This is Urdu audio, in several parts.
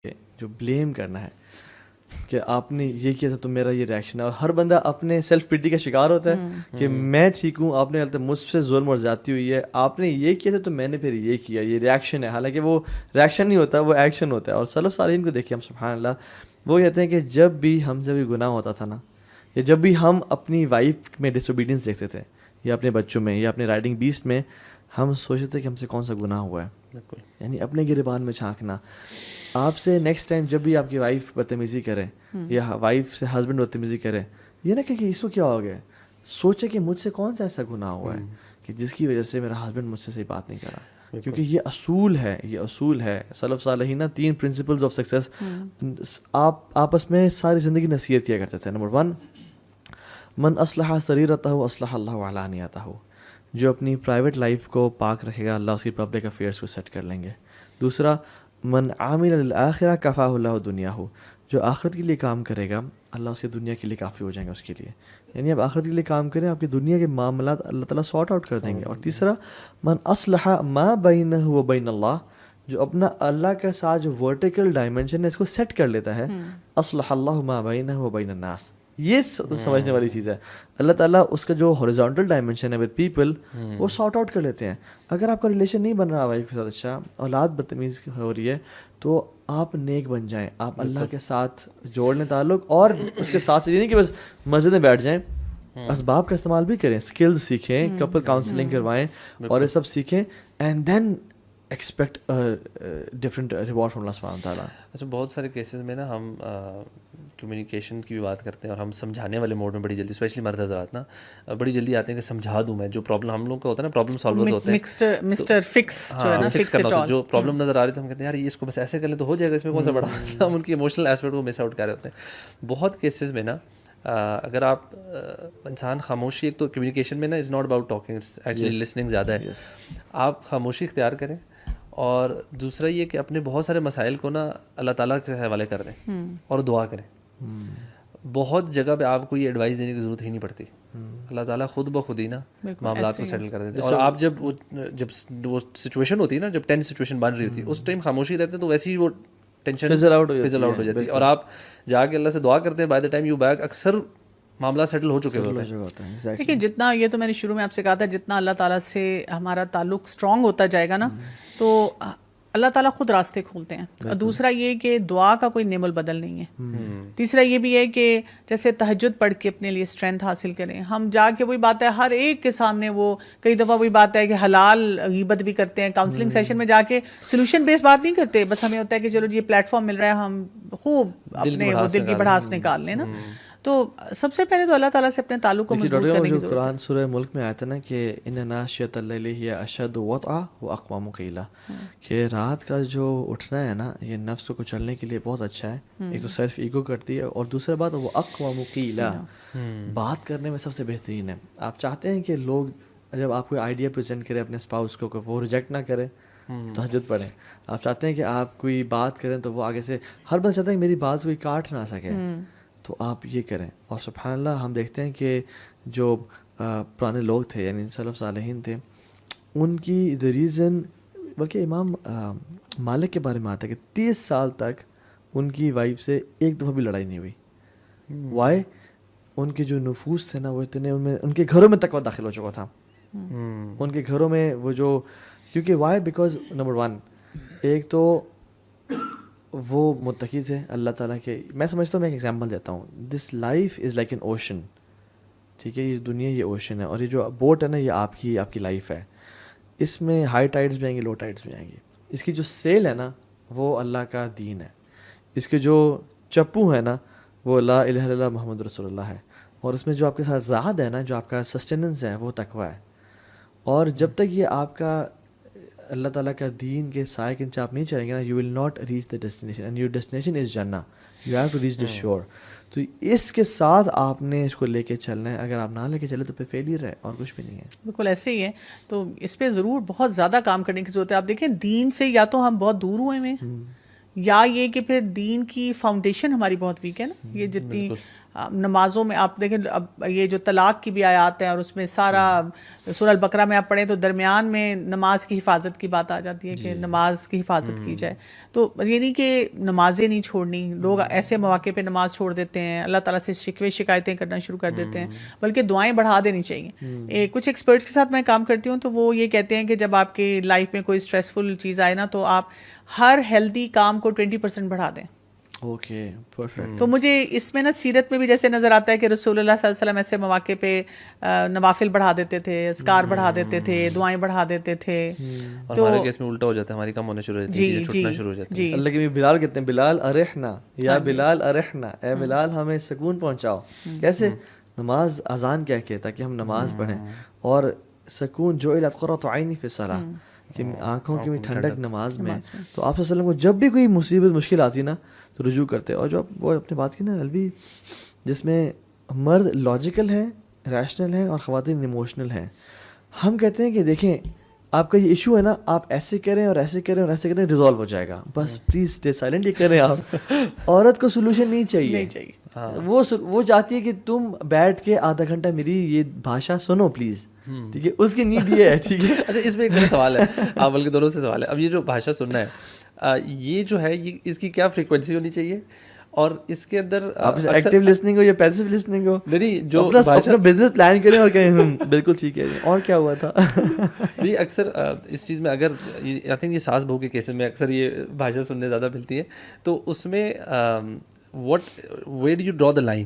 جو بلیم کرنا ہے کہ آپ نے یہ کیا تھا تو میرا یہ ریئیکشن ہے. اور ہر بندہ اپنے سیلف پیٹی کا شکار ہوتا ہے کہ میں ٹھیک ہوں, آپ نے غلط, مجھ سے ظلم اور زیادتی ہوئی ہے, آپ نے یہ کیا تھا تو میں نے پھر یہ کیا, یہ ریئیکشن ہے. حالانکہ وہ ریئیکشن نہیں ہوتا, وہ ایکشن ہوتا ہے. اور سلف صالحین کو دیکھیں ہم, سبحان اللہ, وہ کہتے ہیں کہ جب بھی ہم سے کوئی گناہ ہوتا تھا نا, یا جب بھی ہم اپنی وائف میں ڈس اوبیڈینس دیکھتے تھے, یا اپنے بچوں میں, یا اپنے رائڈنگ بیسٹ میں, ہم سوچتے تھے کہ ہم سے کون سا گناہ ہوا ہے. بالکل, یعنی اپنے گریبان میں جھانکنا. آپ سے نیکسٹ ٹائم جب بھی آپ کی وائف بدتمیزی کرے, یا وائف سے ہسبینڈ بدتمیزی کرے, یہ نہ کہ اس کو کیا ہو گیا, سوچے کہ مجھ سے کون سا ایسا گناہ ہوا ہے کہ جس کی وجہ سے میرا ہسبینڈ مجھ سے صحیح بات نہیں کرا. کیونکہ یہ اصول ہے, یہ اصول ہے. سلف صالحین 3 پرنسپلز آف سکسیس آپ آپس میں ساری زندگی نصیحت کیا کرتے تھے. نمبر 1, من اصلح سریرتہ اصلح اللہ علانیتہ, جو اپنی پرائیویٹ لائف کو پاک رکھے گا, اللہ اس کی پبلک افیئرس کو سیٹ کر لیں گے. دوسرا, من عامل للآخرہ کفاہ اللہ دنیاہ, جو آخرت کے لیے کام کرے گا اللہ اس کی دنیا کے لیے کافی ہو جائیں گے اس کے لیے. یعنی آپ آخرت کے لیے کام کریں, آپ کی دنیا کے معاملات اللہ تعالیٰ سارٹ آؤٹ کر دیں گے. اور تیسرا, من اصلح ما بینہ و بین اللہ, جو اپنا اللہ کے ساتھ جو ورٹیکل ڈائمنشن ہے اس کو سیٹ کر لیتا ہے, اصلح اللہ ما بینہ و بین الناس. یہ سمجھنے والی چیز ہے. اللہ تعالیٰ اس کا جو ہاریزونٹل ڈائمنشن ہے ود پیپل, وہ سارٹ آؤٹ کر لیتے ہیں. اگر آپ کا ریلیشن نہیں بن رہا وائف کے ساتھ اچھا, اولاد بدتمیز ہو رہی ہے, تو آپ نیک بن جائیں, آپ اللہ کے ساتھ جوڑ لیں تعلق, اور اس کے ساتھ نہیں کہ بس مسجد میں بیٹھ جائیں, اسباب کا استعمال بھی کریں, اسکلز سیکھیں, کپل کاؤنسلنگ کروائیں, اور یہ سب سیکھیں, and then expect different reward from اللہ سبحانہ وتعالیٰ. اچھا, بہت سارے کیسز میں نا ہم کمیونیکیشن کی بھی بات کرتے ہیں, اور ہم سمجھانے والے موڈ میں بڑی جلدی, اسپیشلی مرد حضرات نا بڑی جلدی آتے ہیں کہ سمجھا دوں میں, جو پرابلم ہم لوگ کا ہوتا ہے نا, پرابلم سالورز ہوتے ہیں, مسٹر فکس جو ہے نا, فکس کرنا ہوتا ہے. جو پرابلم نظر آ رہی تھی ہم کہتے ہیں یار اس کو بس ایسے کر لیں تو ہو جائے گا, اس میں کون سا بڑا. ہم ان کی ایموشنل ایسپیکٹ کو مس آؤٹ کر رہے ہوتے ہیں. بہت کیسز میں نا اگر آپ انسان خاموشی, ایک تو کمیونیکیشن میں نا is not about talking, it's actually listening زیادہ ہے. آپ خاموشی اختیار کریں, اور دوسرا یہ کہ اپنے بہت سارے مسائل کو نا اللہ تعالیٰ کے حوالے کر دیں اور دعا کریں. بہت جگہ پہ آپ کو یہ ایڈوائس دینے کی ضرورت ہی نہیں پڑتی, اللہ تعالیٰ خود بخود ہی نا معاملات کو سیٹل کر دیتے ہیں. اور آپ جب وہ سچویشن ہوتی ہے نا, جب ٹینس سچویشن بن رہی ہوتی ہے, اس ٹائم خاموشی رہتے ہیں تو ویسے ہی وہ ٹینشن فزل آؤٹ ہو جاتی ہے, اور آپ جا کے اللہ سے دعا کرتے ہیں, by the time you back اکثر معاملہ سیٹل ہو چکے ہوتے ہیں. دیکھیے, جتنا, یہ تو میں نے شروع میں آپ سے کہا تھا, جتنا اللہ تعالیٰ سے ہمارا تعلق اسٹرانگ ہوتا جائے گا نا, تو اللہ تعالیٰ خود راستے کھولتے ہیں. اور دوسرا یہ کہ دعا کا کوئی نعم البدل نہیں ہے. تیسرا یہ بھی ہے کہ جیسے تہجد پڑھ کے اپنے لیے اسٹرینتھ حاصل کریں. ہم جا کے وہی بات ہے ہر ایک کے سامنے, وہ کئی دفعہ وہی بات ہے کہ حلال غیبت بھی کرتے ہیں. کاؤنسلنگ سیشن میں جا کے سولوشن بیس بات نہیں کرتے, بس ہمیں ہوتا ہے کہ چلو جی یہ پلیٹ فارم مل رہا ہے, ہم خوب اپنے وہ دل کی بڑھاس نکال لیں نا. تو سب سے پہلے تو اللہ تعالیٰ سے اپنے تعلق کو مضبوط کرنے کی ضرورت ہے. قرآن سورہ ملک میں آیا تھا نا کہ ان ناشئۃ اللیل ہی اشد وطئا واقوم قیلا, کہ رات کا جو اٹھنا ہے نا, یہ نفس کو کچلنے کے لیے بہت اچھا ہے. ایک تو سیلف ایگو کرتی ہے, اور دوسرا بات وہ اقوام قیلا, بات کرنے میں سب سے بہترین ہے. آپ چاہتے ہیں کہ لوگ جب آپ کوئی آئیڈیا پریزنٹ کرے اپنے اسپاؤس کو, کہ وہ ریجیکٹ نہ کرے, تہجد پڑھیں. آپ چاہتے ہیں کہ آپ کوئی بات کریں تو وہ آگے سے, ہر بندہ چاہتا ہے کہ میری بات کوئی کاٹ نہ سکے, تو آپ یہ کریں. اور سبحان اللہ ہم دیکھتے ہیں کہ جو پرانے لوگ تھے, یعنی سلف صالحین تھے, ان کی دا ریزن, بلکہ امام مالک کے بارے میں آتا ہے کہ 30 سال تک ان کی وائف سے ایک دفعہ بھی لڑائی نہیں ہوئی. وائی؟ ان کے جو نفوس تھے نا, وہ اتنے ان کے گھروں میں تقویٰ داخل ہو چکا تھا. ان کے گھروں میں وہ جو, کیونکہ وائی, بیکاز نمبر 1, ایک تو وہ متقی تھے اللہ تعالیٰ کے. میں سمجھتا ہوں, میں ایک ایگزامپل دیتا ہوں, this life is like an ocean. ٹھیک ہے, یہ دنیا یہ اوشن ہے, اور یہ جو بوٹ ہے نا, یہ آپ کی لائف ہے. اس میں ہائی ٹائڈس بھی آئیں گے, لو ٹائڈس بھی آئیں گے. اس کی جو سیل ہے نا, وہ اللہ کا دین ہے. اس کے جو چپو ہے نا, وہ لا الہ الا اللہ محمد رسول اللہ ہے. اور اس میں جو آپ کے ساتھ زاد ہے نا, جو آپ کا سسٹیننس ہے, وہ تقویٰ ہے. اور جب تک یہ آپ کا اللہ تعالیٰ کا دین کے سائے کے نیچے آپ نہیں چلیں گے نا, you will not reach the destination, and your destination is جنہ. You have to reach the shore. تو اس کے ساتھ آپ نے اس کو لے کے چلنا ہے. اگر آپ نہ لے کے چلے تو پھر فیلئر ہے, اور کچھ بھی نہیں ہے. بالکل ایسے ہی ہے. تو اس پہ ضرور بہت زیادہ کام کرنے کی ضرورت ہے. آپ دیکھیں, دین سے یا تو ہم بہت دور ہوئے ہیں, یا یہ کہ پھر دین کی فاؤنڈیشن ہماری بہت ویک ہے نا. یہ جتنی نمازوں میں آپ دیکھیں اب یہ جو طلاق کی بھی آیات ہیں اور اس میں سارا سورہ البقرہ میں آپ پڑھیں تو درمیان میں نماز کی حفاظت کی بات آ جاتی ہے کہ نماز کی حفاظت کی جائے. تو یہ نہیں کہ نمازیں نہیں چھوڑنی, لوگ ایسے مواقع پہ نماز چھوڑ دیتے ہیں, اللہ تعالیٰ سے شکوے شکایتیں کرنا شروع کر دیتے ہیں, بلکہ دعائیں بڑھا دینی چاہیے. کچھ ایکسپرٹس کے ساتھ میں کام کرتی ہوں تو وہ یہ کہتے ہیں کہ جب آپ کی لائف میں کوئی اسٹریسفل چیز آئے نا تو آپ ہر ہیلدی کام کو 20% بڑھا دیں. Okay perfect. تو مجھے اس میں نا سیرت میں بھی جیسے نظر آتا ہے کہ رسول اللہ صلی اللہ علیہ وسلم ایسے مواقع پہ نوافل بڑھا دیتے تھے, اذکار بڑھا دیتے تھے, دعائیں بڑھا دیتے تھے. تو ہمارے کیس میں الٹا ہو جاتا ہے, ہماری کم ہونے شروع ہو جاتی ہے, چیزیں چھوٹنا شروع ہو جاتی ہیں. اللہ کے بلال کہتے ہیں بلال ارحنا یا بلال ارحنا, اے بلال ہمیں سکون پہنچاؤ. کیسے؟ نماز اذان کہہ کے تاکہ ہم نماز پڑھیں, اور سکون جو قرۃ عینی فی الصلاۃ, کہ آنکھوں کی ٹھنڈک نماز میں. تو آپ صلی اللہ علیہ وسلم کو جب بھی کوئی مصیبت مشکل آتی نا تو رجوع کرتے. اور جو وہ اپنے بات کی نا الوی, جس میں مرد لاجیکل ہیں, ریشنل ہیں, اور خواتین ایموشنل ہیں. ہم کہتے ہیں کہ دیکھیں آپ کا یہ ایشو ہے نا, آپ ایسے کریں اور ایسے کریں اور ایسے کریں, ریزالو ہو جائے گا, بس پلیز اسٹے سائلنٹ. یہ کریں آپ. عورت کو سولوشن نہیں چاہیے. وہ چاہتی ہے کہ تم بیٹھ کے آدھا گھنٹہ میری یہ بھاشا سنو پلیز, ٹھیک ہے, اس کی نیڈ یہ ہے. ٹھیک ہے. اچھا اس میں ایک سوال ہے, آپ بلکہ دونوں سے سوال ہے. اب یہ جو بھاشا سننا ہے, یہ جو ہے یہ اس کی کیا فریکوینسی ہونی چاہیے, اور اس کے اندر ایکٹیو لسننگ ہو یا پیسو لسننگ ہو, نہیں جو اپنا بزنس پلان کریں اور کہیں بالکل ٹھیک ہے اور کیا ہوا تھا. نہیں اکثر اس چیز میں اگر آئی تھنک یہ ساس بہو کے کیسز میں اکثر یہ بھاشا سننے زیادہ ملتی ہے, تو اس میں where do you draw the line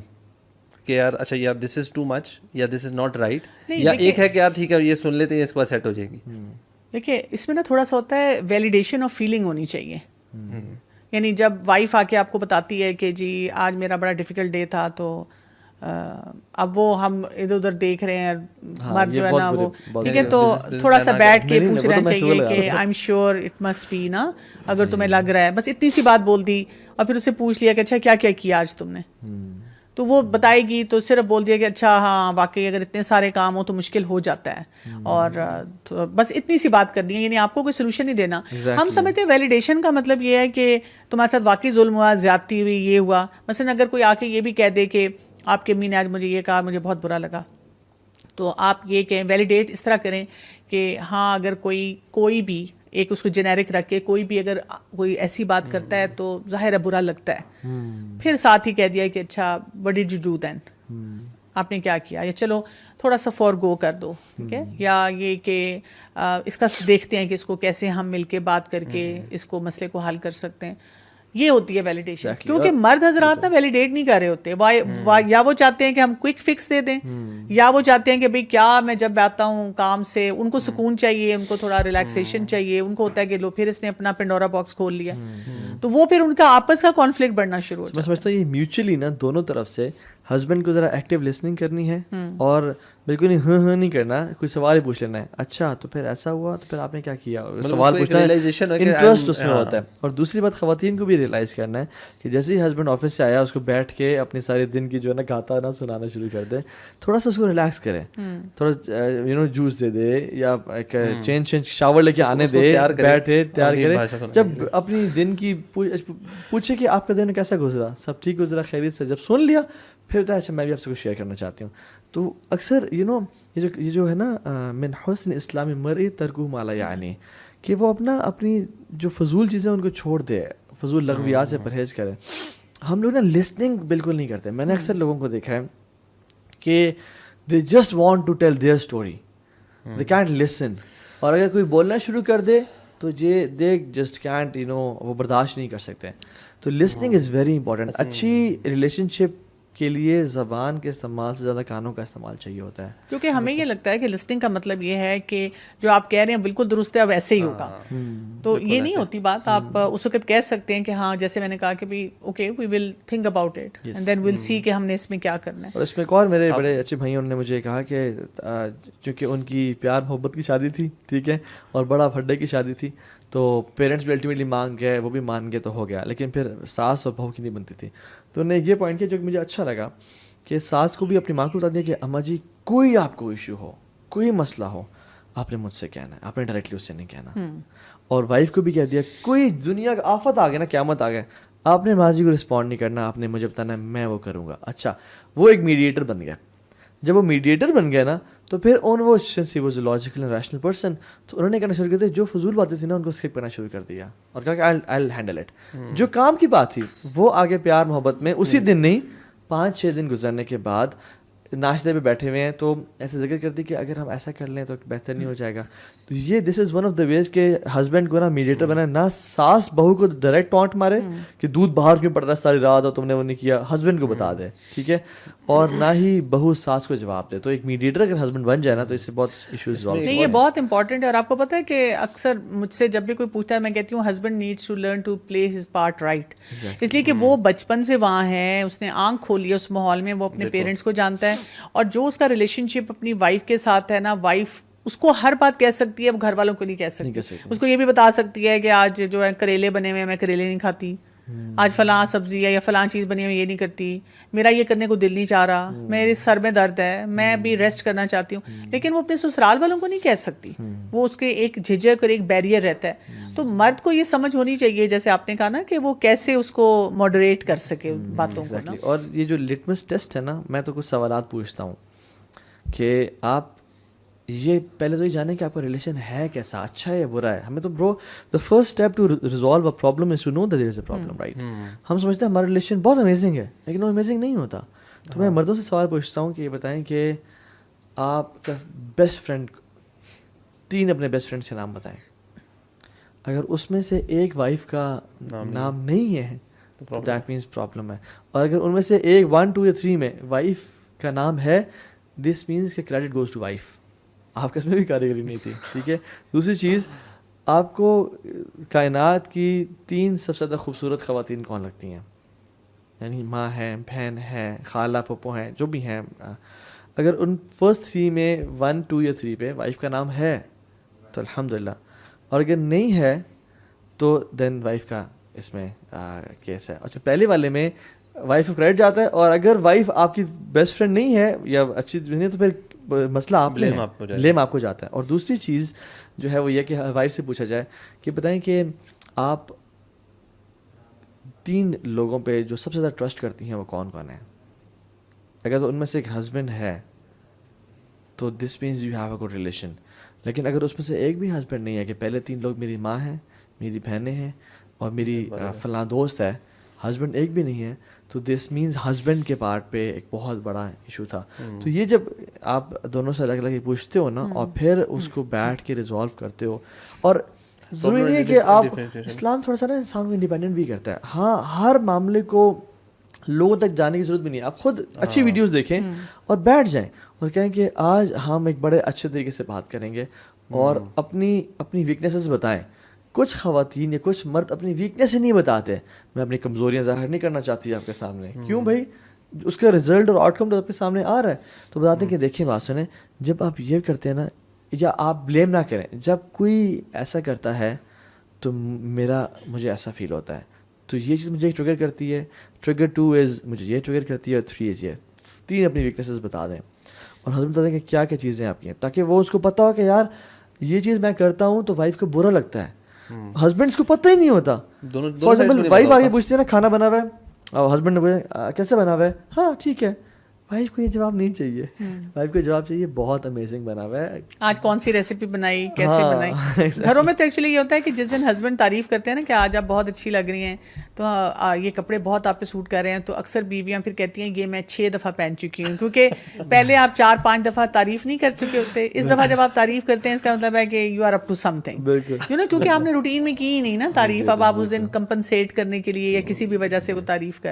کہ یار اچھا یار دس از ٹو مچ یا دس از ناٹ رائٹ, یا ایک ہے کہ یار ٹھیک ہے یہ سن لیتے ہیں اس کے بعد سیٹ ہو جائے گی. دیکھیے اس میں نا تھوڑا سا ہوتا ہے ویلیڈیشن آف فیلنگ ہونی چاہیے. یعنی جب وائف آ کے آپ کو بتاتی ہے کہ جی آج میرا بڑا ڈیفیکلٹ ڈے تھا, تو اب وہ ہم ادھر ادھر دیکھ رہے ہیں, مرد جو ہے نا وہ ٹھیک ہے, تو تھوڑا سا بیٹھ کے پوچھ لینا چاہیے کہ I am sure it must be نا, اگر تمہیں لگ رہا ہے, بس اتنی سی بات بول دی, اور پھر اسے پوچھ لیا کہ اچھا کیا کیا کیا آج تم نے, تو وہ بتائے گی, تو صرف بول دیا کہ اچھا ہاں واقعی اگر اتنے سارے کام ہو تو مشکل ہو جاتا ہے, اور بس اتنی سی بات کرنی ہے. یعنی آپ کو کوئی سلوشن نہیں دینا. ہم سمجھتے ہیں ویلیڈیشن کا مطلب یہ ہے کہ تمہارے ساتھ واقعی ظلم ہوا, زیادتی ہوئی, یہ ہوا. مثلا اگر کوئی آ کے یہ بھی کہہ دے کہ آپ کی امی نے آج مجھے یہ کہا, مجھے بہت برا لگا, تو آپ یہ کہیں ویلیڈیٹ اس طرح کریں کہ ہاں اگر کوئی بھی ایک اس کو جنیرک رکھ کے کوئی بھی اگر کوئی ایسی بات کرتا ہے تو ظاہر ہے برا لگتا ہے, پھر ساتھ ہی کہہ دیا کہ اچھا what did you do then, آپ نے کیا کیا, یا چلو تھوڑا سا فور گو کر دو, ٹھیک ہے, یا یہ کہ اس کا دیکھتے ہیں کہ اس کو کیسے ہم مل کے بات کر کے اس کو مسئلے کو حل کر سکتے ہیں. یہ ہوتی ہے ویلیڈیشن. کیونکہ مرد حضرات نا ویلیڈیٹ نہیں کر رہے ہوتے, یا وہ چاہتے ہیں کہ ہم کوئک فکس دے دیں, یا وہ چاہتے ہیں کہ بھئی کیا میں جب آتا ہوں کام سے, ان کو سکون چاہیے, ان کو تھوڑا ریلیکسیشن چاہیے, ان کو ہوتا ہے کہ لو پھر اس نے اپنا پنڈورا باکس کھول لیا, تو وہ پھر ان کا آپس کا کانفلکٹ بڑھنا شروع ہو جاتا ہے. میں سمجھتا ہوں یہ میوچلی نا دونوں طرف سے ہسبینڈ کو ذرا ایکٹیو لسننگ کرنی ہے, اور بالکل نہیں ہاں نہیں کرنا, کوئی سوال ہی پوچھ لینا ہے, اچھا تو پھر ایسا ہوا, تو پھر آپ نے کیا کیا, سوال پوچھنا ہے, انٹرسٹ اس میں ہوتا ہے. اور دوسری بات خواتین کو بھی ریئلائز کرنا ہے کہ جیسے ہی ہسبینڈ آفس سے آیا اس کو بیٹھ کے اپنی سارے دن کی جو ہے نا گاتا نا سنانا شروع کر دے, تھوڑا سا اس کو ریلیکس کرے, تھوڑا جوس دے دے, یا چینج شاور لے کے آنے دے, بیٹھے تیار کرے, جب اپنی دن کی پوچھے کہ آپ کا دن کیسا گزرا, سب ٹھیک گزرا خیریت سے, جب سن لیا پھر ہوتا ہے اچھا میں بھی آپ سے کچھ شیئر کرنا چاہتی ہوں. تو اکثر یہ جو ہے نا من حسن اسلام المرء ترکہ ما لا یعنی, کہ وہ اپنی جو فضول چیزیں ان کو چھوڑ دے, فضول لغویات سے پرہیز کرے. ہم لوگ نا لسننگ بالکل نہیں کرتے. میں نے اکثر لوگوں کو دیکھا ہے کہ they just want to tell their story, they can't listen, اور اگر کوئی بولنا شروع کر دے تو دے جسٹ کینٹ وہ برداشت نہیں کر سکتے. تو لسننگ از ویری امپورٹنٹ. اچھی ریلیشن شپ کے لیے زبان کے استعمال سے زیادہ کانوں کا استعمال چاہیے ہوتا ہے, کیونکہ ہمیں یہ لگتا ہے کہ لسننگ کا مطلب یہ ہے کہ جو آپ کہہ رہے ہیں بالکل درست ہے, اب ایسے ہی ہوگا. تو یہ نہیں ہوتی بات. آپ اس وقت کہہ سکتے ہیں کہ ہاں جیسے میں نے کہا کہ بھی okay we will think about it and then we'll see کہ ہم نے اس میں کیا کرنا ہے. اور اس میں ایک اور میرے بڑے اچھے بھائی انہوں نے مجھے کہا کہ چونکہ ان کی پیار محبت کی شادی تھی, ٹھیک ہے, اور بڑا پھڈے کی شادی تھی, تو پیرنٹس بھی الٹیمیٹلی مان گئے, وہ بھی مان گئے تو ہو گیا, لیکن پھر ساس اور بہو کی نہیں بنتی تھی. تو انہوں نے یہ پوائنٹ کیا جو کہ مجھے اچھا لگا, کہ ساس کو بھی اپنی ماں کو بتا دیا کہ اماں جی کوئی آپ کو ایشو ہو, کوئی مسئلہ ہو, آپ نے مجھ سے کہنا ہے, آپ نے ڈائریکٹلی اس سے نہیں کہنا. اور وائف کو بھی کہہ دیا کوئی دنیا کا آفت آ گیا نا, قیامت آ گئے, آپ نے ماضی کو رسپونڈ نہیں کرنا, آپ نے مجھے بتانا ہے, میں وہ کروں گا. اچھا وہ ایک میڈیٹر بن گیا. جب وہ میڈیٹر بن گیا نا تو پھر وہ was a logical and rational person, تو انہوں نے کرنا شروع کر دیا جو فضول باتیں تھیں نا ان کو اسکپ کرنا شروع کر دیا اور کہا کہ آئی ہینڈل اٹ. جو کام کی بات تھی وہ آگے پیار محبت میں اسی دن نہیں 5-6 دن گزرنے کے بعد ناشتے پہ بیٹھے ہوئے ہیں تو ایسے ذکر کرتی کہ اگر ہم ایسا کر لیں تو بہتر نہیں ہو جائے گا. تو یہ دس از ون آف دا ویز کہ ہسبینڈ کو نا میڈیٹر بنا, نہ ساس بہو کو ڈائریکٹ ٹونٹ مارے کہ دودھ باہر کیوں پڑ رہا ہے ساری رات اور تم نے وہ نہیں کیا, ہسبینڈ کو بتا دے, ٹھیک ہے, اور نہ ہی بہو ساس کو جواب دے. تو ایک میڈیٹر اگر ہسبینڈ بن جائے نا تو اس سے بہت ایشوز نہیں, یہ بہت امپورٹنٹ ہے. اور آپ کو پتہ ہے کہ اکثر مجھ سے جب بھی کوئی پوچھتا ہے میں کہتی ہوں husband needs to learn to play his part right, اس لیے کہ وہ بچپن سے وہاں ہے, اس نے آنکھ کھولی ہے اس ماحول میں, وہ اپنے پیرنٹس کو جانتا ہے, اور جو اس کا ریلیشن شپ اپنی وائف کے ساتھ ہے نا, وائف اس کو ہر بات کہہ سکتی ہے, وہ گھر والوں کو نہیں کہہ سکتی. اس کو یہ بھی بتا سکتی ہے کہ آج جو ہے کریلے بنے ہوئے ہیں میں کریلے نہیں کھاتی, آج فلاں سبزی ہے یا فلاں چیز بنی ہوئی یہ نہیں کرتی, میرا یہ کرنے کو دل نہیں چاہ رہا, میرے سر میں درد ہے, میں بھی ریسٹ کرنا چاہتی ہوں. لیکن وہ اپنے سسرال والوں کو نہیں کہہ سکتی, وہ اس کے ایک جھجک اور ایک بیریئر رہتا ہے. تو مرد کو یہ سمجھ ہونی چاہیے جیسے آپ نے کہا نا کہ وہ کیسے اس کو ماڈریٹ کر سکے باتوں کو نا. اور یہ جو لٹمس ٹیسٹ ہے نا, میں تو کچھ سوالات پوچھتا ہوں کہ آپ یہ پہلے تو یہ جانیں کہ آپ کا ریلیشن ہے کیسا, اچھا ہے یا برا ہے. ہمیں تو bro the first step to resolve a problem is to know that there is a problem, right. ہم سمجھتے ہیں ہمارا ریلیشن بہت امیزنگ ہے لیکن وہ امیزنگ نہیں ہوتا. تو میں مردوں سے سوال پوچھتا ہوں کہ یہ بتائیں کہ آپ کا بیسٹ فرینڈ, 3 اپنے بیسٹ فرینڈس کے نام بتائیں, اگر اس میں سے ایک وائف کا نام نہیں ہے تو دیٹ مینس پرابلم ہے, اور اگر ان میں سے ایک 1, 2 یا 3 میں وائف کا نام ہے دس مینس کہ کریڈٹ گوز ٹو وائف, آپ کا اس میں بھی کاریگری نہیں تھی, ٹھیک ہے. دوسری چیز, آپ کو کائنات کی 3 سب سے زیادہ خوبصورت خواتین کون لگتی ہیں؟ یعنی ماں ہے, بہن ہے, خالہ پھپھو ہیں, جو بھی ہیں. اگر ان فرسٹ 3 میں 1, 2 یا 3 پہ وائف کا نام ہے تو الحمدللہ, اور اگر نہیں ہے تو دین وائف کا اس میں کیس ہے. اچھا پہلے والے میں وائف کا کریڈٹ جاتا ہے, اور اگر وائف آپ کی بیسٹ فرینڈ نہیں ہے یا اچھی نہیں ہے تو پھر مسئلہ بلیم آپ کو جاتا ہے. اور دوسری چیز جو ہے وہ یہ کہ وائف سے پوچھا جائے کہ بتائیں کہ آپ 3 لوگوں پہ جو سب سے زیادہ ٹرسٹ کرتی ہیں وہ کون کون ہیں؟ اگر ان میں سے ایک ہسبینڈ ہے تو this means you have a good relation. لیکن اگر اس میں سے ایک بھی ہسبینڈ نہیں ہے کہ پہلے 3 لوگ میری ماں ہیں, میری بہنیں ہیں اور میری فلاں دوست ہے, ہسبینڈ ایک بھی نہیں ہے, تو دس مینس ہسبینڈ کے پارٹ پہ ایک بہت بڑا ایشو تھا. تو یہ جب آپ دونوں سے الگ الگ پوچھتے ہو نا اور پھر اس کو بیٹھ کے ریزالو کرتے ہو, اور ضروری نہیں ہے کہ آپ, اسلام تھوڑا سا نا انسان کو انڈیپینڈنٹ بھی کرتا ہے. ہاں ہر معاملے کو لوگوں تک جانے کی ضرورت بھی نہیں ہے, آپ خود اچھی ویڈیوز دیکھیں اور بیٹھ جائیں اور کہیں کہ آج ہم ایک بڑے اچھے طریقے سے بات کریں گے اور اپنی ویکنیسز بتائیں. کچھ خواتین یا کچھ مرد اپنی ویکنیس ہی نہیں بتاتے, میں اپنی کمزوریاں ظاہر نہیں کرنا چاہتی آپ کے سامنے. کیوں بھائی؟ اس کا رزلٹ اور آؤٹ کم تو آپ کے سامنے آ رہا ہے. تو بتاتے ہیں کہ دیکھیں بات سنیں, جب آپ یہ کرتے ہیں نا, یا آپ بلیم نہ کریں, جب کوئی ایسا کرتا ہے تو مجھے ایسا فیل ہوتا ہے, تو یہ چیز مجھے ٹریگر کرتی ہے. ٹریگر 2 از مجھے یہ ٹریگر کرتی ہے, اور 3 از یہ. 3 اپنی ویکنیسز بتا دیں اور حضرت بتا دیں کہ کیا کیا چیزیں آپ کی ہیں, تاکہ وہ اس کو پتہ ہو کہ یار یہ چیز میں کرتا ہوں تو وائف کو برا لگتا ہے. ہسبینڈس کو پتہ ہی نہیں ہوتا. فار ایگزامپل وائف آگے پوچھتی ہے نا کھانا بنا ہوا ہے, اور ہسبینڈ نے بولے کیسے بنا ہوا ہے, ہاں ٹھیک ہے. وائف کو یہ جواب نہیں چاہیے, وائف کو جواب چاہیے بہت امیزنگ بنا ہوا ہے, آج کون سی ریسیپی بنائی, کیسے بنائی. گھروں میں تو ایکچولی یہ ہوتا ہے کہ جس دن ہسبینڈ تعریف کرتے ہیں نا کہ آج آپ بہت اچھی لگ رہی ہیں, تو یہ کپڑے بہت آپ پہ سوٹ کر رہے ہیں, تو اکثر بیویاں پھر کہتی ہیں یہ میں 6 دفعہ پہن چکی ہوں, کیونکہ پہلے آپ 4-5 دفعہ تعریف نہیں کر چکے ہوتے. اس دفعہ جب آپ تعریف کرتے ہیں اس کا مطلب ہے کہ یو آر اپ ٹو سم تھنگ, کیونکہ آپ نے روٹین میں کی ہی نہیں نا تعریف, اب آپ اس دن کمپنسیٹ کرنے کے لیے یا کسی بھی وجہ سے وہ تعریف کر